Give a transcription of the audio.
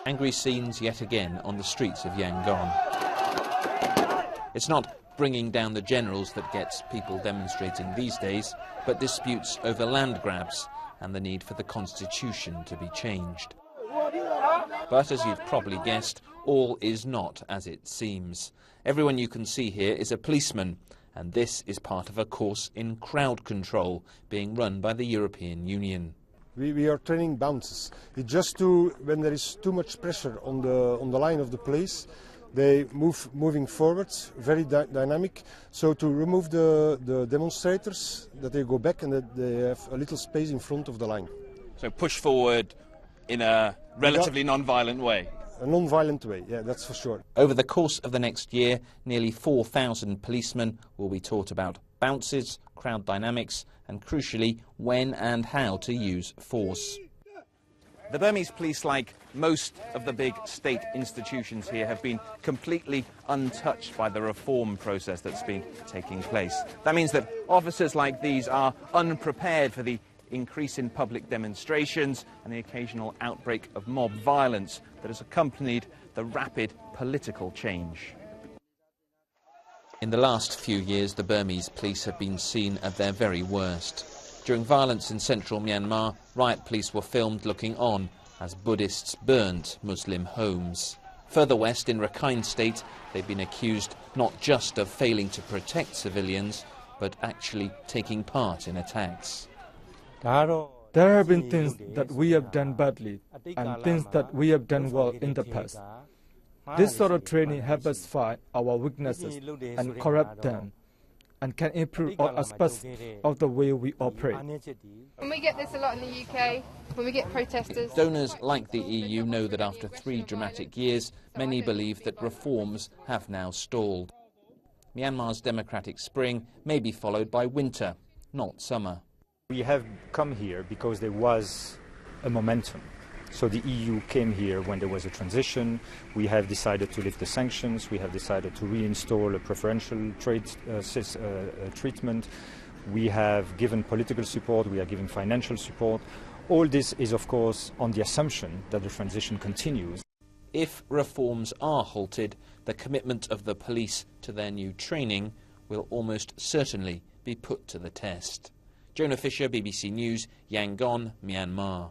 Angry scenes yet again on the streets of Yangon. It's not bringing down the generals that gets people demonstrating these days, but disputes over land grabs and the need for the constitution to be changed. But as you've probably guessed, all is not as it seems. Everyone you can see here is a policeman, and this is part of a course in crowd control being run by the European Union. We are training bounces. It's just to, when there is too much pressure on the line of the police, they moving forwards, very dynamic. So to remove the demonstrators, that they go back and that they have a little space in front of the line. So push forward in a relatively non-violent way? A non-violent way, yeah, that's for sure. Over the course of the next year, nearly 4,000 policemen will be taught about bounces, crowd dynamics, and crucially, when and how to use force. The Burmese police, like most of the big state institutions here, have been completely untouched by the reform process that's been taking place. That means that officers like these are unprepared for the increase in public demonstrations and the occasional outbreak of mob violence that has accompanied the rapid political change. In the last few years, the Burmese police have been seen at their very worst. During violence in central Myanmar, riot police were filmed looking on as Buddhists burnt Muslim homes. Further west, in Rakhine State, they've been accused not just of failing to protect civilians, but actually taking part in attacks. There have been things that we have done badly and things that we have done well in the past. This sort of training helps us find our weaknesses and correct them, and can improve all aspects of the way we operate. And we get this a lot in the UK, when we get protesters. Donors like the EU know that after 3 dramatic years, many believe that reforms have now stalled. Myanmar's democratic spring may be followed by winter, not summer. We have come here because there was a momentum. So the EU came here when there was a transition. We have decided to lift the sanctions. We have decided to reinstall a preferential trade treatment. We have given political support. We are giving financial support. All this is, of course, on the assumption that the transition continues. If reforms are halted, the commitment of the police to their new training will almost certainly be put to the test. Jonah Fisher, BBC News, Yangon, Myanmar.